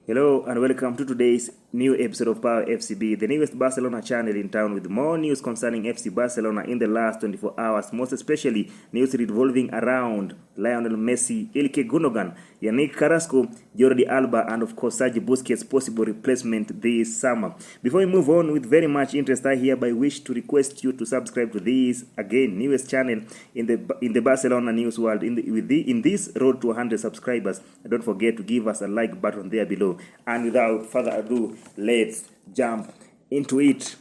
Hello and welcome to today's new episode of Power FCB, the newest Barcelona channel in town with more news concerning FC Barcelona in the last 24 hours, most especially news revolving around Lionel Messi, Ilkay Gundogan, Yannick Carrasco, Jordi Alba, and of course Sergio Busquets' possible replacement this summer. Before we move on with very much interest, I hereby wish to request you to subscribe to this, again, newest channel in the Barcelona news world. In this road to 100 subscribers, don't forget to give us a like button there below. And without further ado, let's jump into it.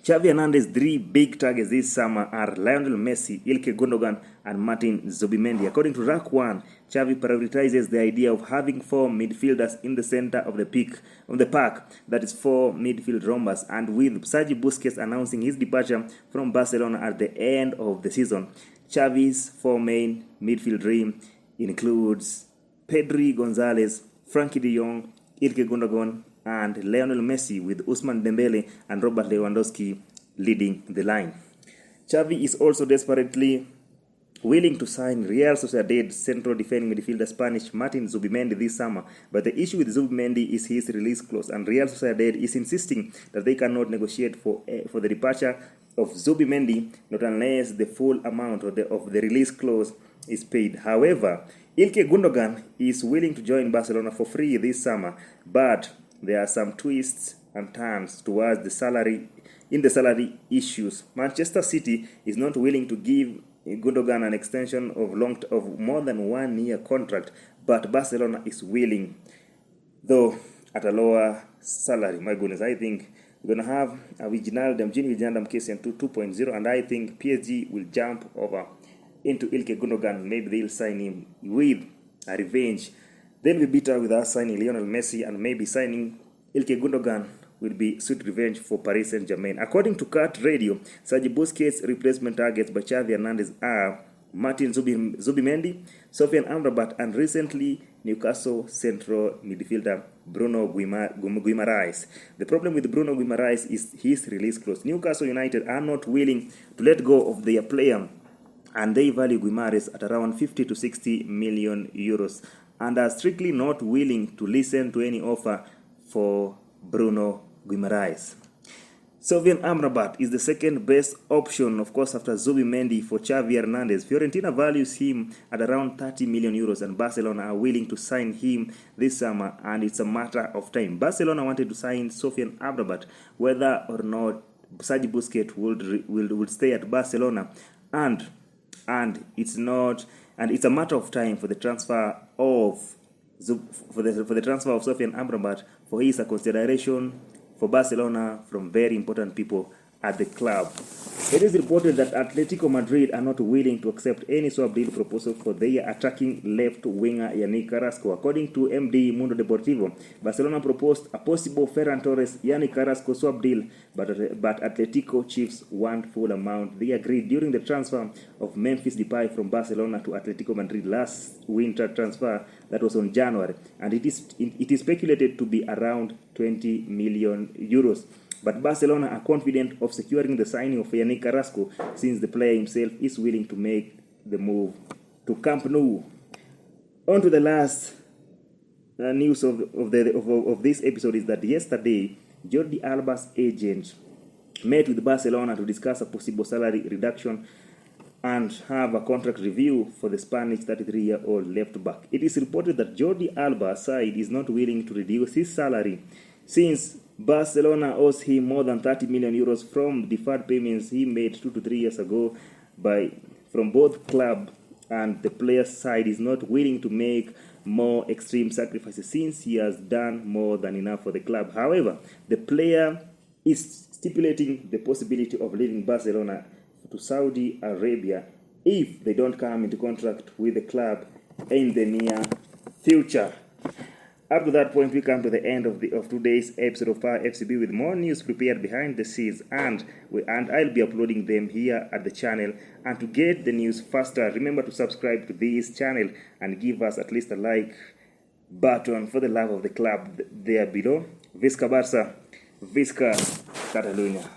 Xavi Hernandez's three big targets this summer are Lionel Messi, Ilkay Gundogan, and Martin Zubimendi. According to Rack 1, Xavi prioritizes the idea of having four midfielders in the center of the park, that is four midfield rhombus, and with Sergio Busquets announcing his departure from Barcelona at the end of the season, Xavi's four main midfield dream includes Pedri Gonzalez, Frankie de Jong, Ilkay Gundogan, and Lionel Messi, with Ousmane Dembele and Robert Lewandowski leading the line. Xavi is also desperately willing to sign Real Sociedad central defending midfielder Spanish Martin Zubimendi this summer, but the issue with Zubimendi is his release clause, and Real Sociedad is insisting that they cannot negotiate for the departure of Zubimendi, not unless the full amount of the release clause is paid. However, Ilkay Gundogan is willing to join Barcelona for free this summer, but there are some twists and turns towards the salary issues. Manchester City is not willing to give Gundogan an extension of more than 1 year contract, but Barcelona is willing, though at a lower salary. My goodness, I think we're going to have a Wijnaldum case in 2.0, and I think PSG will jump over into Ilkay Gundogan. Maybe they'll sign him with a revenge. Then we beat her with us signing Lionel Messi, and maybe signing Ilkay Gundogan will be sweet revenge for Paris Saint-Germain. According to Cat Radio, Sergio Busquets' replacement targets by Xavi Hernandez are Martin Zubimendi, Sofian Amrabat, and recently Newcastle central midfielder Bruno Guimaraes. The problem with Bruno Guimaraes is his release clause. Newcastle United are not willing to let go of their player, and they value Guimaraes at around 50 to 60 million euros, and are strictly not willing to listen to any offer for Bruno Guimaraes. Sofian Amrabat is the second best option, of course, after Zubimendi for Xavi Hernandez. Fiorentina values him at around 30 million euros, and Barcelona are willing to sign him this summer, and it's a matter of time. Barcelona wanted to sign Sofian Amrabat whether or not Sergio Busquets would stay at Barcelona, and it's a matter of time for the transfer of Sofian Amrabat, for he is a consideration for Barcelona from very important people at the club. It is reported that Atletico Madrid are not willing to accept any swap deal proposal for their attacking left winger Yannick Carrasco. According to MD Mundo Deportivo, Barcelona proposed a possible Ferran Torres-Yannick Carrasco swap deal, but Atletico chiefs want full amount. They agreed during the transfer of Memphis Depay from Barcelona to Atletico Madrid last winter transfer that was on January, and it is speculated to be around 20 million euros. But Barcelona are confident of securing the signing of Yannick Carrasco, since the player himself is willing to make the move to Camp Nou. On to the last news of this episode is that yesterday, Jordi Alba's agent met with Barcelona to discuss a possible salary reduction and have a contract review for the Spanish 33-year-old left back. It is reported that Jordi Alba's side is not willing to reduce his salary, since Barcelona owes him more than 30 million euros from deferred payments he made 2 to 3 years ago from both club, and the player's side is not willing to make more extreme sacrifices since he has done more than enough for the club. However, the player is stipulating the possibility of leaving Barcelona to Saudi Arabia if they don't come into contract with the club in the near future. Up to that point, we come to the end of today's episode of Power FCB with more news prepared behind the scenes, and I'll be uploading them here at the channel. And to get the news faster, remember to subscribe to this channel and give us at least a like button for the love of the club there below. Visca Barça, Visca Catalunya.